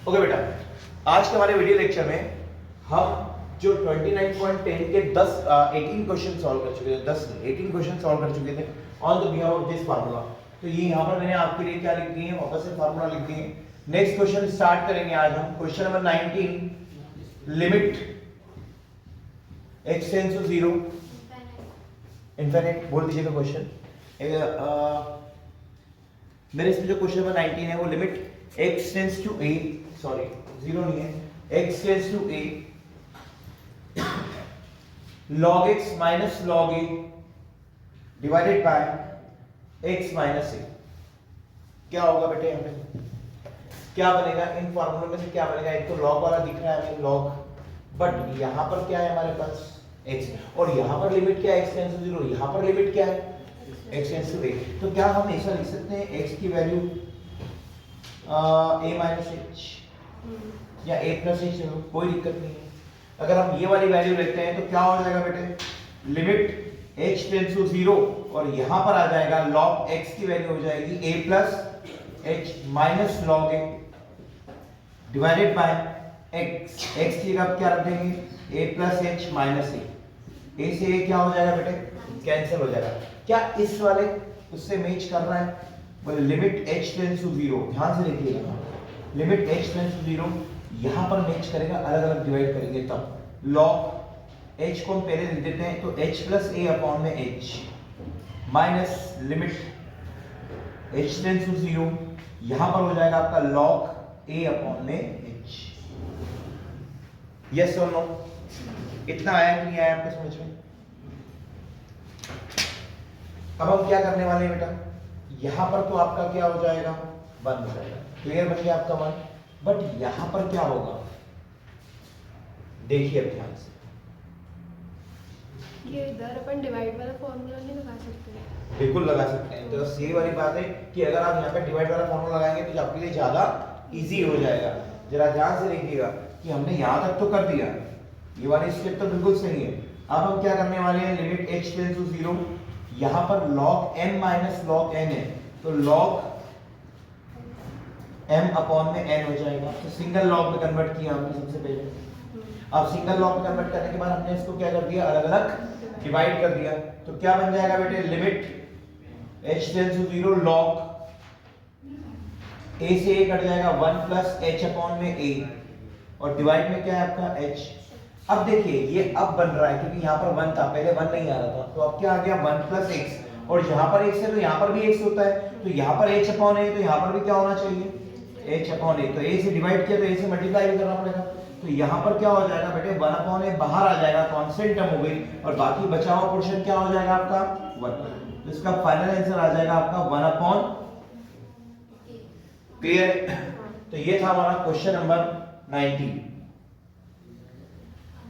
Okay बेटा, आज के हमारे वीडियो लेक्चर में हम जो 29.10 के 18 क्वेश्चन सॉल्व कर चुके थे, 18 क्वेश्चन सॉल्व कर चुके थे on the behalf of this formula. तो ये यहाँ पर मैंने आपके लिए क्या लिख दिए हैं, वापस से फार्मूला लिख दिए। नेक्स्ट क्वेश्चन स्टार्ट करेंगे आज हम। Question number 19, limit x tends to 0 infinite. बोल दीजिएगा क्वेश्चन। मेरे इसमें जो क्वेश्चन नंबर 19 है वो limit x tends to a, sorry 0 नहीं है, x tends to a log x minus log a divided by x minus a। क्या होगा बेटे यहाँ पे, क्या बनेगा इन फॉर्मूले में से, क्या बनेगा? एक तो log वाला दिख रहा है हमें log, बट यहाँ पर क्या है हमारे पास x, और यहाँ पर लिमिट क्या है x टेंड्स टू 0, यहाँ पर लिमिट क्या है x टेंड्स टू a। तो क्या हम ऐसा लिख सकते हैं x की वैल्यू a माइनस h या a प्लस h, कोई दिक्कत नहीं है। अगर हम ये वाली वैल्यू लेते हैं तो क्या हो जाएगा बेटे, लिमिट h टेंड्स टू 0 और यहाँ पर आ जाएगा log x की वैल्यू हो जाएगी a plus h minus log a divided by x। x की जगह क्या रख देंगे a plus h minus a से a क्या हो जाएगा बेटे, कैंसिल हो जाएगा। क्या इस वाले उससे मैच कर रहा है? बोले लिमिट h टेंड्स टू 0, ध्यान से देखिएगा, लिमिट h टेंड्स टू 0 यहाँ पर मैच करेगा, अलग अलग डिवाइड करेंगे तब log h को हम पहले लिख देते हैं, तो h प्लस a अपॉन में h minus limit h tends to 0 यहाँ पर हो जाएगा आपका log a अपॉन में h। यस और नो? इतना आया कि नहीं आया आपके समझ में? अब हम क्या करने वाले हैं बेटा, यहाँ पर तो आपका क्या हो जाएगा, 1 हो जाएगा, क्लियर बन गया आपका 1। बट यहाँ पर क्या होगा, देखिए अब ध्यान से, ये इधर अपन डिवाइड वाला फॉर्मूला नहीं लगा सकते? बिल्कुल लगा सकते हैं। तो यही वाली बात है कि अगर आप यहाँ पे डिवाइड वाला फॉर्मूला लगाएंगे तो आपके लिए ज्यादा इजी हो जाएगा। जरा ध्यान से देखिएगा कि हमने यहाँ तक तो कर दिया, ये वाली स्टेप तो बिल्कुल सही है। अब हम क्या करने वाले हैं, लिमिट h टेंड्स टू 0, यहाँ पर log m minus log n है, तो log m अपॉन में n हो जाएगा। तो सिंगल लॉग में कन्वर्ट किया हमने सबसे पहले। अब सिंगल लॉग में कन्वर्ट करने के बाद हमने इसको क्या कर दिया, अलग अलग डिवाइड कर दिया। तो क्या बन जाएगा बेटे, limit h tends to 0 log a से a कट जाएगा 1 प्लस h अपॉन में a, और डिवाइड में क्या है आपका h। अब देखिए ये अब बन रहा है क्योंकि यहाँ पर 1 था, पहले 1 नहीं आ रहा था, तो अब क्या आ गया 1 प्लस x, और यहाँ पर x है तो यहाँ पर भी x होता है, तो यहाँ पर h अपॉन a, तो यहाँ पर भी क्या होना चाहिए, h अपॉन a। तो a से डिवाइड किया तो a से मल्टीप्लाई भी करना पड़ेगा, तो यहाँ पर क्या हो जाएगा बेटे, 1 अपॉन a बाहर आ जाएगा, कांस्टेंट टर्म हो गई, और बाकी बचा हुआ पोर्शन क्या हो जाएगा आपका 1। तो इसका फाइनल आंसर आ जाएगा आपका 1 अपॉन। क्लियर? तो ये था हमारा क्वेश्चन नंबर 19।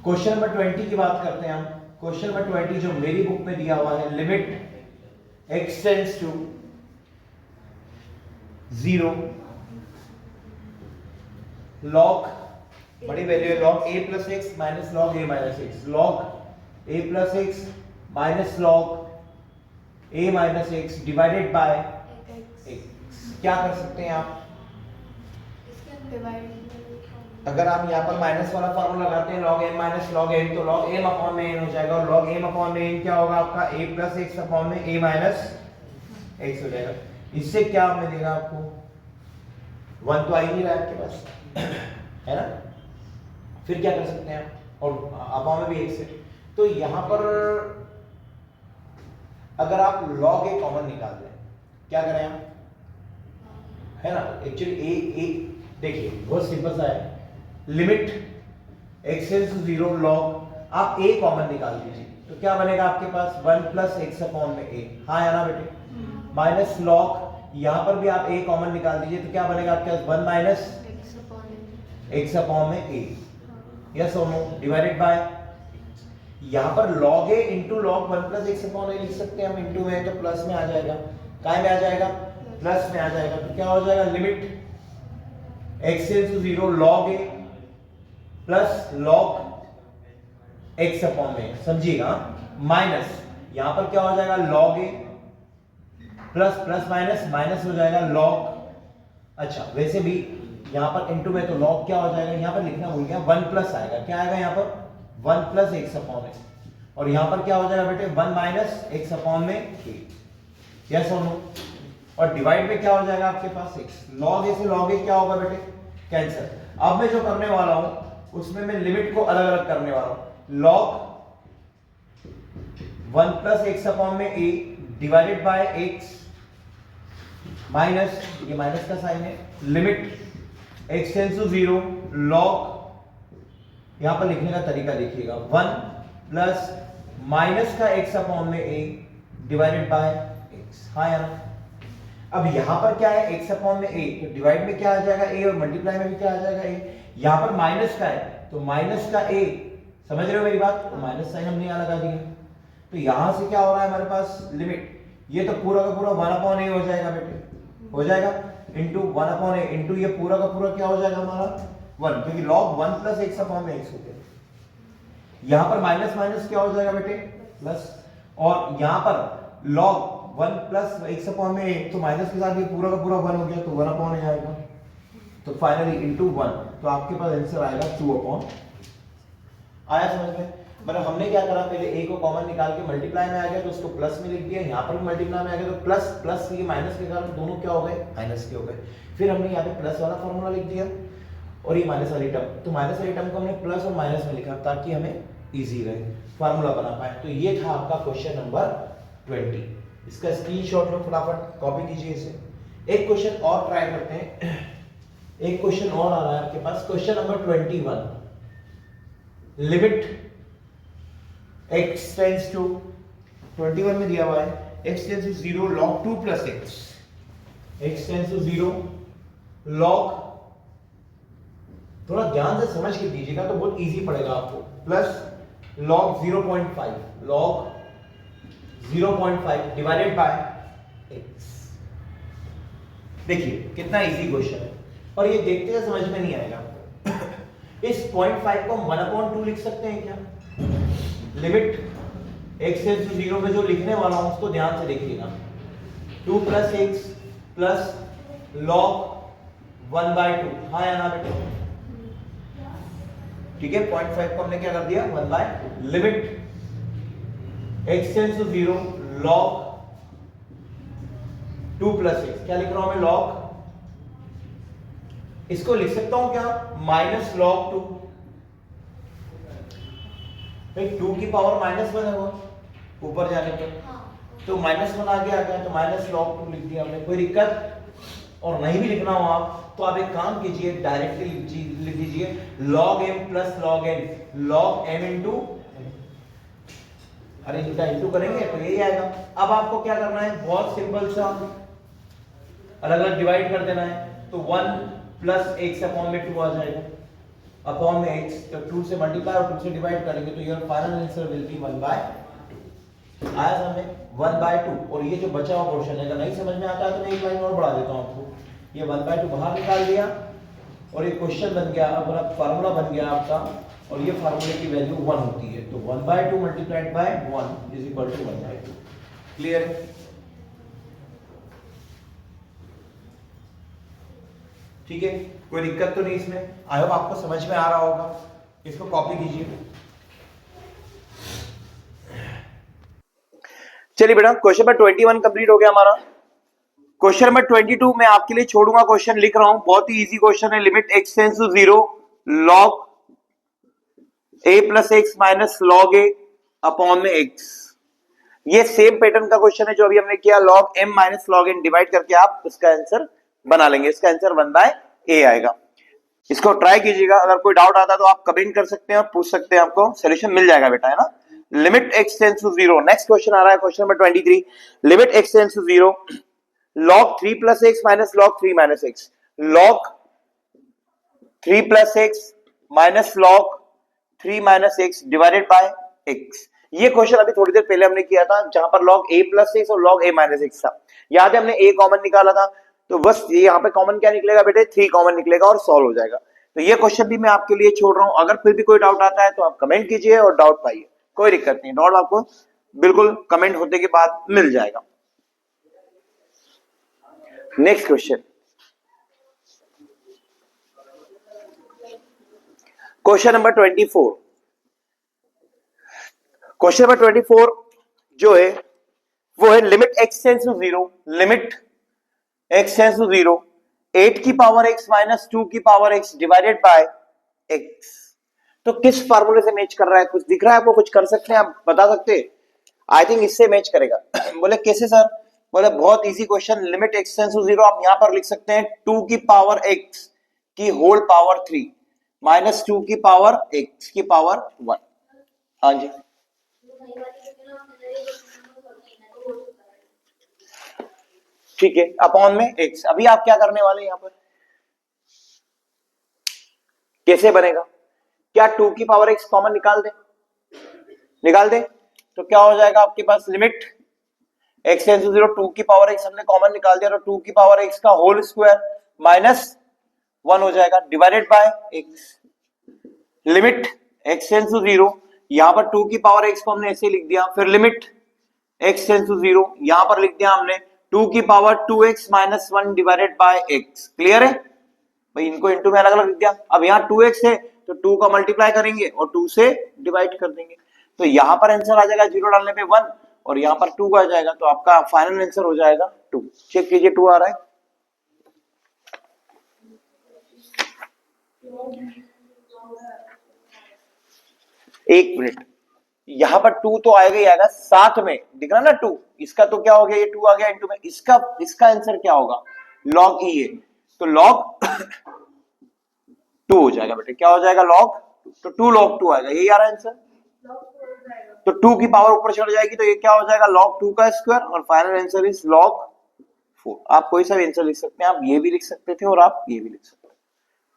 क्वेश्चन नंबर 20 की बात करते हैं हम। क्वेश्चन नंबर 20 जो मेरी बुक में दिया हुआ है, limit x tends to 0 log, बड़ी वैल्यू है, log a plus x minus log a minus x, log a plus x minus log a minus x divided by x। क्या कर सकते हैं आप, डिवाइड, अगर आप यहाँ पर माइनस वाला फॉर्मूला लगाते हैं log m minus log n, तो log m अपॉन में n हो जाएगा, और log m अपॉन में n क्या होगा आपका a प्लस x अपॉन में a माइनस x हो जाएगा। इससे क्या हमें देगा आपको, 1 तो आ ही नहीं रहा है आपके पास है ना। फिर क्या कर सकते हैं आप, और अपॉन में भी x है, तो यहाँ पर अगर आप log a कॉमन निकाल दें, क्या करें आप, है ना, एक्चुअली a देखिए बहुत सिंपल सा है, limit x tends to 0 log, आप a कॉमन निकाल दीजिए, तो क्या बनेगा आपके पास 1 प्लस x अपॉन में a, हाँ है ना बेटे, माइनस log, यहाँ पर भी आप a कॉमन निकाल दीजिए, तो क्या बनेगा आपके पास 1 माइनस x अपॉन में a, यस और नो, डिवाइडेड बाय, यहाँ पर log a into log 1 plus x upon a लिख सकते हैं हम, इंटू में तो प्लस में आ जाएगा, काय में आ जाएगा, प्लस में आ जाएगा। तो क्या हो जाएगा, limit x tends to 0 log a plus log x upon में, समझिएगा, माइनस यहाँ पर क्या हो जाएगा log a plus plus minus minus हो जाएगा log, अच्छा वैसे भी यहाँ पर इनटू में तो log क्या हो जाएगा, यहाँ पर लिखना भूल गया, 1 प्लस आएगा, क्या आएगा यहाँ पर 1 प्लस एक्स अपॉन ए, और यहाँ पर क्या हो जाएगा बेटे 1 माइनस एक्स अपॉन में ए, यस और नो, और डिवाइड में क्या हो जाएगा आपके पास x, log a से log a क्या होगा बेटे कैंसिल। अब मैं जो करने वाला हूं उसमें मैं लिमिट को अलग अलग करने वाला हूं, log 1 प्लस एक्स अपॉन में a divided by x minus, ये माइनस का साइन है, limit x tends to 0 log, यहां पर लिखने का तरीका देखिएगा 1 प्लस माइनस का x अपॉन में a डिवाइडेड बाय x, हाँ या ना। अब यहां पर क्या है x अपॉन में a, तो डिवाइड में क्या आ जाएगा a और मल्टीप्लाई में भी क्या आ जाएगा a, यहां पर माइनस का है तो माइनस का a, समझ रहे हो मेरी बात, तो माइनस साइन हमने यहां लगा दिया, तो यहां से क्या हो रहा है हमारे पास लिमिट, ये तो पूरा का पूरा 1 अपॉन a हो जाएगा बेटे, हो जाएगा इंटू 1 अपॉन a इंटू ये पूरा का पूरा क्या हो जाएगा हमारा 1, क्योंकि log 1 प्लस एक्स अपॉन में x हो गया, यहां पर माइनस माइनस क्या हो जाएगा बेटे प्लस, और यहां पर log 1 प्लस एक्स अपॉन में a, तो माइनस के साथ ये पूरा का पूरा 1 हो गया तो 1 अपॉन a आएगा, तो फाइनली इंटू 1, तो आपके पास आंसर आएगा 2 अपॉन, आया समझ में। मतलब हमने क्या करा, पहले a को कॉमन निकाल के मल्टीप्लाई में आ गया तो उसको प्लस में लिख दिया, यहाँ पर भी मल्टीप्लाई में आ गया तो प्लस प्लस ये माइनस के कारण दोनों क्या हो गए माइनस के हो गए, फिर हमने यहाँ पे प्लस वाला फॉर्मूला लिख दिया और ये माइनस वाली टर्म, तो माइनस वाली टर्म को हमने प्लस और माइनस में लिखा ताकि हमें इजी रहे फार्मूला बना पाए। तो ये था आपका क्वेश्चन नंबर 20, इसका स्क्रीनशॉट लो फटाफट, कॉपी कीजिए इसे। एक क्वेश्चन और ट्राई करते हैं, एक क्वेश्चन और आ रहा है आपके पास, question number 21, limit x tends to 21 में दिया हुआ है x tends to 0 log 2 plus x tends to 0 log, थोड़ा ध्यान से समझ के दीजिएगा तो बहुत इजी पड़ेगा आपको, plus log 0.5 log 0.5 divided by x। देखिए कितना इजी क्वेश्चन है और ये देखते हैं समझ में नहीं आएगा आपको। इस 0.5 को हम 1/2 लिख सकते हैं क्या, लिमिट x टेंड्स टू 0 में जो लिखने वाला हूं उसको ध्यान से देखिएगा, 2 प्लस x प्लस log 1/2, हाँ या ना बेटे, ठीक है। 0.5 को हमने क्या कर दिया 1/, limit x tends to 0 log 2 plus x, क्या लिख रहा हूं मैं log, इसको लिख सकता हूं क्या माइनस log 2, 2 की पावर -1 है वो ऊपर जाने पर, तो -1 आगे आ गया तो माइनस log 2 लिख दिया हमने, कोई दिक्कत। और नहीं भी लिखना हो आप तो आप एक काम कीजिए, डायरेक्टली लिख दीजिए log m plus log n, log m into, अरे इनका इंटू करेंगे तो यही आएगा। अब आपको क्या करना है, बहुत सिंपल सा अलग अलग डिवाइड कर देना है, तो 1 प्लस x अपॉन में 2 आ जाएगा, अपॉन में x, तो 2 से मल्टीप्लाई और 2 से डिवाइड करेंगे तो your final answer will be 1/2, आया समझ में 1/2। और ये जो बचा हुआ पोर्शन है अगर नहीं समझ में आता है तो मैं एक लाइन और बढ़ा देता हूं आपको, ये 1/2 बाहर निकाल दिया और ये क्वेश्चन बन गया, अब फार्मूला बन गया आपका, और ये फार्मूले की वैल्यू 1 होती है, तो 1/2 multiplied by 1 is equal to 1/2। Clear, ठीक है, कोई दिक्कत तो नहीं इसमें, आई होप आपको समझ में आ रहा होगा। इसको कॉपी कीजिए। चलिए बेटा, क्वेश्चन नंबर 21 कंप्लीट हो गया हमारा। क्वेश्चन नंबर 22 मैं आपके लिए छोड़ूंगा, क्वेश्चन लिख रहा हूं, बहुत ही इजी क्वेश्चन है। Limit x tends to 0 log a plus x minus log a upon में x। ये सेम पैटर्न का क्वेश्चन है जो अभी हमने किया, log m minus log n divide करके आप इसका आंसर बना लेंगे, इसका आंसर 1/a आएगा। इसको ट्राई कीजिएगा, अगर कोई डाउट आता है तो आप कमेंट कर सकते हैं और पूछ सकते हैं, आपको सोल्यूशन मिल जाएगा बेटा, है ना। Limit x tends to 0, next question आ रहा है question number 23, limit x tends to 0 log 3 plus x minus log 3 minus x, log 3 plus x minus log 3 minus x divided by x। ये क्वेश्चन अभी थोड़ी देर पहले हमने किया था जहां पर log a प्लस x और log a माइनस x था, याद है हमने a कॉमन निकाला था, तो बस ये यहाँ पे कॉमन क्या निकलेगा बेटे, 3 कॉमन निकलेगा और सॉल्व हो जाएगा। तो ये क्वेश्चन भी मैं आपके लिए छोड़ रहा हूं, अगर फिर भी कोई डाउट आता है तो आप कमेंट कीजिए और डाउट पाइए, कोई दिक्कत नहीं, डाउट आपको बिल्कुल कमेंट होने के बाद मिल जाएगा। Next question, question number 24, question number 24 जो है वो है limit x tends to 0, limit x tends to 0 8 की पावर x माइनस 2 की power x divided by x। तो किस फार्मूले से मैच कर रहा है? कुछ दिख रहा है आपको? कुछ कर सकते हैं आप? बता सकते हैं? आई थिंक इससे मैच करेगा। बोले कैसे सर? बोले बहुत easy question, limit x tends to 0 आप यहां पर लिख सकते हैं 2 की पावर x की होल पावर 3 माइनस 2 की पावर x की पावर 1। हाँ जी, ठीक है, अपॉन में x। अभी आप क्या करने वाले हैं यहां पर? कैसे बनेगा? क्या 2 की पावर x कॉमन निकाल दे? निकाल दे तो क्या हो जाएगा आपके पास? लिमिट x टेंड्स टू 0 2 की पावर x हमने कॉमन निकाल दिया तो 2 की पावर x का होल स्क्वायर माइनस 1 हो जाएगा divided by x। Limit x tends to 0, यहां पर 2 की पावर x को हमने ऐसे लिख दिया, फिर लिमिट x टेंड्स टू 0 यहां पर लिख दिया हमने 2 की power 2x minus 1 divided by x। Clear है भाई? इनको इनटू में अलग अलग लिख दिया। अब यहाँ 2x है तो 2 का मल्टीप्लाई करेंगे और 2 से डिवाइड कर देंगे, तो यहां पर आंसर आ जाएगा 0 डालने पे 1 और यहां पर 2 आ जाएगा, तो आपका फाइनल आंसर हो जाएगा 2। चेक कीजिए 2 आ रहा है। एक मिनट, यहां पर 2 तो आएगा ही आएगा, साथ में दिख रहा ना 2, इसका तो क्या हो गया? ये 2 आ गया इनटू में, इसका आंसर क्या होगा? लॉग ही है, तो लॉग 2 हो जाएगा बेटे। क्या हो जाएगा? लॉग, तो 2 log 2 आएगा, यही आ रहा है आंसर। तो 2 की पावर ऊपर चढ़ जाएगी तो ये क्या हो जाएगा? log 2 का स्क्वायर और फाइनल आंसर इज log 4। आप कोई सा भी आंसर लिख सकते हैं, आप ये भी लिख सकते थे और आप ये भी लिख सकते हैं,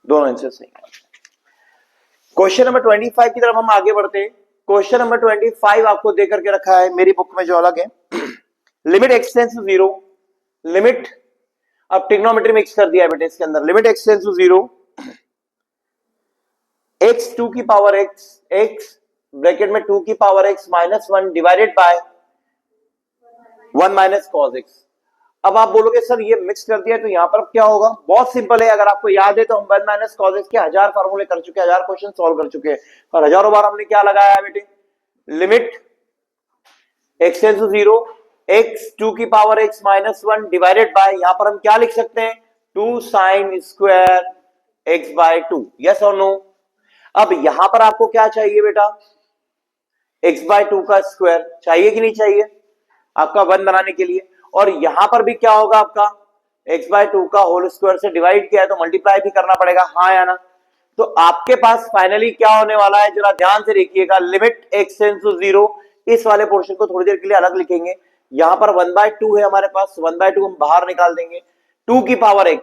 दोनों आंसर सही है। क्वेश्चन नंबर 25 की तरफ हम आगे बढ़ते हैं। क्वेश्चन नंबर 25 आपको दे करके रखा है मेरी बुक में जो अलग है। Limit x tends to 0, limit, अब ट्रिग्नोमेट्री मिक्स कर दिया है बेटे इसके अंदर। Limit x tends to 0 x 2 की पावर x ब्रैकेट में 2 की power x minus 1 divided bye 1 minus cos x। अब आप बोलोगे सर ये मिक्स कर दिया तो यहां पर क्या होगा? बहुत सिंपल है, अगर आपको याद है तो हम 1 माइनस कॉस x के 1000 फार्मूले कर चुके हैं, 1000 क्वेश्चन सॉल्व कर चुके हैं और हजारों बार हमने क्या लगाया है बेटे? Limit x tends to 0 x 2 की power x minus 1 divided by, यहां पर हम क्या लिख सकते हैं? 2 sine square x by 2। Yes और नो? अब यहां पर आपको क्या चाहिए बेटा? x बाय 2 का स्क्वायर चाहिए कि नहीं चाहिए आपका 1 बनाने के लिए? और यहां पर भी क्या होगा आपका? x बाय 2 का होल स्क्वायर से डिवाइड किया है तो मल्टीप्लाई भी करना पड़ेगा, हाँ या ना? तो आपके पास फाइनली क्या होने वाला है, जरा ध्यान से देखिएगा। लिमिट x टेंड्स टू 0, इस वाले पोर्शन को थोड़ी देर के लिए अलग लिखेंगे। यहां पर 1 बाय 2 है हमारे पास, 1 बाय 2 हम बाहर निकाल देंगे। 2 की पावर x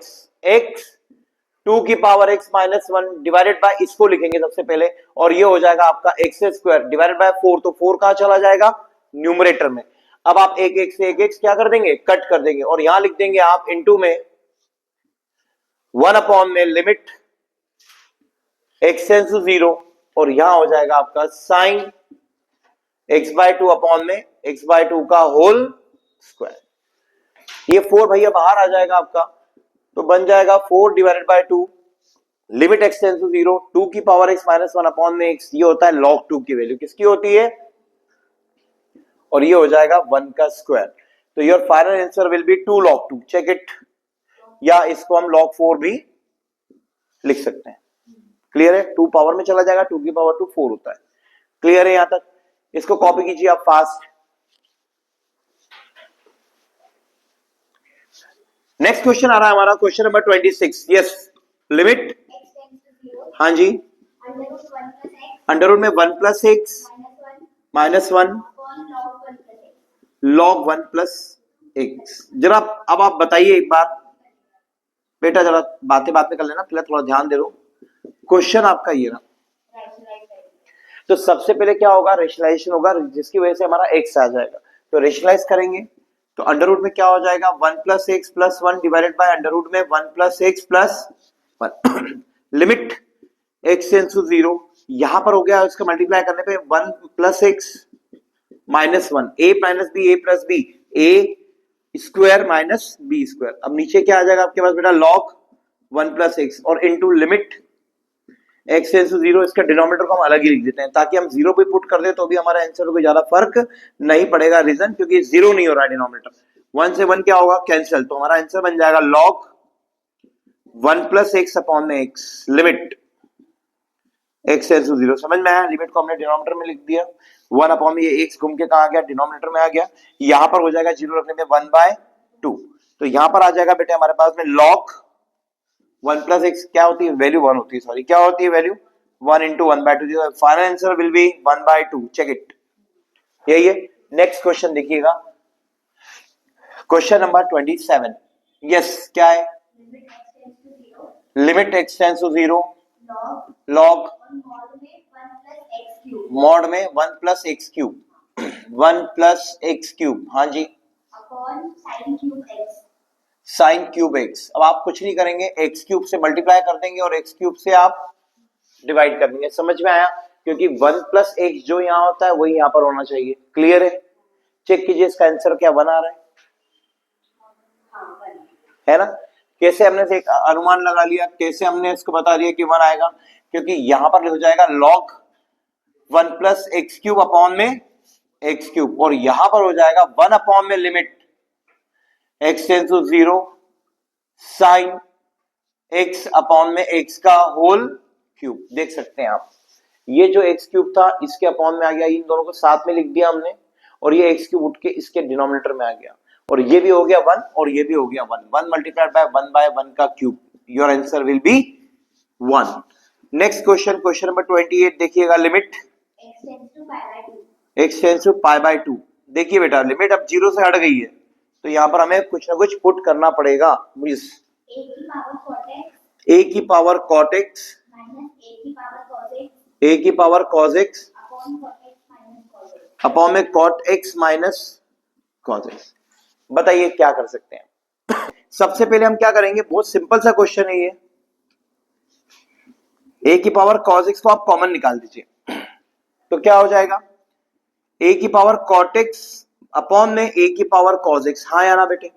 2 की power x minus 1 divided bye, इसको लिखेंगे सबसे पहले, और ये हो जाएगा आपका x स्क्वायर डिवाइडेड बाय 4, तो 4 कहां चला जाएगा? न्यूमरेटर में। अब आप एक एक से एक एक क्या कर देंगे? कट कर देंगे और यहां लिख देंगे आप इनटू में 1 अपॉन में लिमिट x टेंड्स टू 0 और यहां हो जाएगा आपका साइन x बाय 2 अपॉन में x बाय 2 का होल स्क्वायर। ये 4 भैया बाहर आ जाएगा आपका, तो बन जाएगा 4 divided by 2 limit x tends to 0 2 की पावर x माइनस 1 अपॉन में x। ये होता है log 2 की वैल्यू किसकी होती है? और ये हो जाएगा 1 का स्क्वायर। तो your final answer will be 2 log 2। Check it, या इसको हम log 4 भी लिख सकते हैं। क्लियर है? 2 पावर में चला जाएगा, 2 की पावर 2 4 होता है। क्लियर है यहां तक? इसको कॉपी कीजिए आप फास्ट। नेक्स्ट क्वेश्चन आ रहा है हमारा, क्वेश्चन नंबर 26। यस, लिमिट, हाँ जी, अंडर रूट में 1 plus x minus 1 log 1 plus x. जरा अब आप बताइए एक बार बेटा, जरा बातें कर लेना, पहले थोड़ा ध्यान दे दो। क्वेश्चन आपका ये रहा, तो सबसे पहले क्या होगा? रेशनलाइजेशन होगा, जिसकी वजह से हमारा एक्स आ जाएगा। तो रेशनलाइज करेंगे तो अंडर रूट में क्या हो जाएगा? 1 plus x plus 1 divided by under root में 1 plus x plus 1। Limit x tends to 0, यहां पर हो गया इसका मल्टीप्लाई करने पे 1 plus x minus 1 a minus b a plus b a square minus b square. अब नीचे क्या आ जाएगा आपके पास बेटा? log 1 प्लस एक्स और into limit x tends to 0, इसका डिनोमिनेटर को हम अलग ही लिख देते हैं ताकि हम 0 पे पुट कर दे तो भी हमारा आंसर को ज्यादा फर्क नहीं पड़ेगा। रीजन क्योंकि 0 नहीं हो रहा है डिनोमिनेटर, 1 से 1 क्या होगा कैंसिल, तो हमारा आंसर बन जाएगा log 1 प्लस एक्स अपॉन में x, limit x tends to 0। समझ में आया? लिमिट को हमने डिनोमिनेटर में लिख दिया, 1 अपॉन में ये x घूम के कहां आ गया, डिनोमिनेटर में आ गया, यहां पर हो जाएगा 0 रखने में 1/2, तो यहां पर आ जाएगा बेटे हमारे पास में log 1 प्लस एक्स क्या होती है, वैल्यू 1 होती है, सॉरी क्या होती है value 1 into 1/2, final answer will be 1/2, check it, यही है। नेक्स्ट क्वेश्चन देखिएगा, क्वेश्चन नंबर 27, यस क्या है, limit x tends to 0 log mod में 1 plus x cube, 1 plus x cube, हाँ जी, upon sine cube x, sine cube x. अब आप कुछ नहीं करेंगे, एक्स क्यूब से मल्टीप्लाई कर देंगे और एक्स क्यूब से आप डिवाइड कर देंगे। समझ में आया? क्योंकि 1 प्लस एक्स जो यहाँ होता है वही यहाँ पर होना चाहिए। क्लियर है? चेक कीजिए इसका आंसर क्या बना रहा है ना? कैसे हमने से एक अनुमान लगा लिया, कैसे हमने इसको बता दिया कि 1 आएगा, क्योंकि यहां पर हो जाएगा log 1 plus x cube upon में एक्स क्यूब, और यहां पर हो जाएगा 1 अपॉन में limit x tends to 0 sine x upon में x का होल क्यूब। देख सकते हैं आप, ये जो x क्यूब था इसके अपॉन में आ गया, इन दोनों को साथ में लिख दिया हमने, और ये x क्यूब उठ के इसके डिनोमिनेटर में आ गया, और ये भी हो गया 1 और ये भी हो गया 1, 1 मल्टीप्लाइड बाय 1/1 का cube, your answer will B 1। Next question, question number 28 देखिएगा, लिमिट x टेंड्स टू π/2। देखिए बेटा लिमिट अब 0 से हट गई है, तो यहाँ पर हमें कुछ ना कुछ पुट करना पड़ेगा। a की पावर cot x a की पावर cos x अपॉन में cot x minus cos x। बताइए क्या कर सकते हैं? सबसे पहले हम क्या करेंगे, बहुत सिंपल सा क्वेश्चन है ये, a की पावर cos x को आप कॉमन निकाल दीजिए, तो क्या हो जाएगा, a की पावर cot x अपॉन में a की पावर cos x, हाँ या ना बेटे,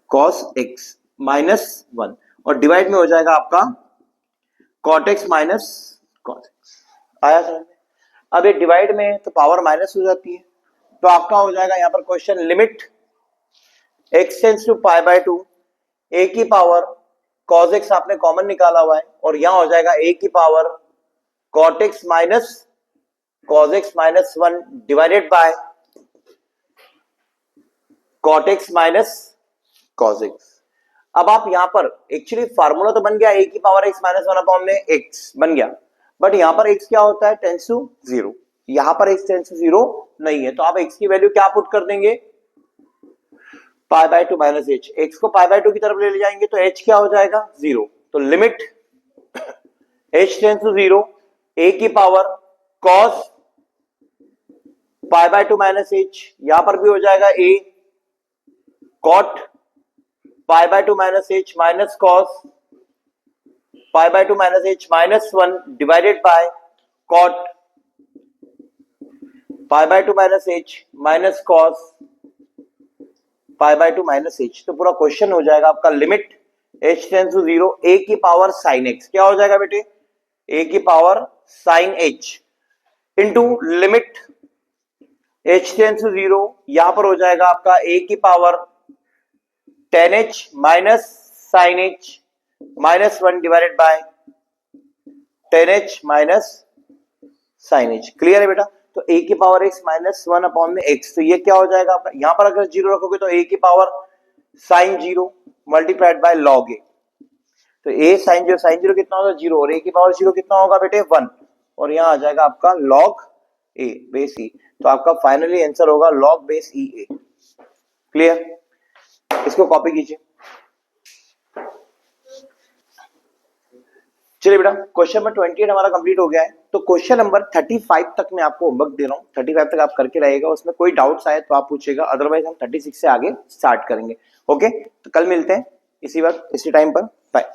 cos x माइनस 1, और डिवाइड में हो जाएगा आपका cot x minus cos x। आया समझ में? अब ये डिवाइड में तो पावर माइनस हो जाती है, तो आपका हो जाएगा यहां पर question, limit x tends to π/2 a की पावर cos x आपने कॉमन निकाला हुआ है, और यहां हो जाएगा a की power cot x minus cos x minus 1 divided by cot x minus cos x। अब आप यहां पर एक्चुअली फार्मूला तो बन गया, a की पावर x माइनस 1 अपॉन में x बन गया, बट यहां पर x क्या होता है, टेंड्स टू 0, यहां पर x टेंड्स टू 0 नहीं है, तो आप x की वैल्यू क्या पुट कर देंगे, π/2 माइनस h, x को π/2 की तरफ ले जाएंगे तो h क्या हो जाएगा 0, तो limit h tends to 0 a की पावर cos π/2 माइनस h, यहां पर भी हो जाएगा a cot π/2 minus h minus cos π/2 minus h minus 1 divided by cot π/2 minus h minus cos π/2 minus h। तो पूरा क्वेश्चन हो जाएगा आपका, limit h tends to 0 a की पावर sin x, क्या हो जाएगा बेटे, a की power sin h into limit h tends to 0, यहां पर हो जाएगा आपका a की power tan h minus sin h minus 1 divided bye tan h minus sin h। Clear है बेटा? तो a की पावर x माइनस 1 अपॉन में x, तो ये क्या हो जाएगा आपका, यहां पर अगर 0 रखोगे तो a की power sin 0 multiplied by log a, तो a sin 0 कितना होगा 0, और a की पावर 0 कितना होगा बेटे 1, और यहां आ जाएगा आपका log a बेस e, तो आपका फाइनली आंसर होगा log base e a। Clear? इसको कॉपी कीजिए। चलिए बेटा क्वेश्चन नंबर 28 हमारा कंप्लीट हो गया है, तो क्वेश्चन नंबर 35 तक मैं आपको होमवर्क दे रहा हूँ, 35 तक आप करके रहेगा, उसमें कोई डाउट्स आए तो आप पूछेगा, अदरवाइज हम 36 से आगे स्टार्ट करेंगे। ओके, तो कल मिलते हैं इसी वक्त इसी टाइम पर, बाय।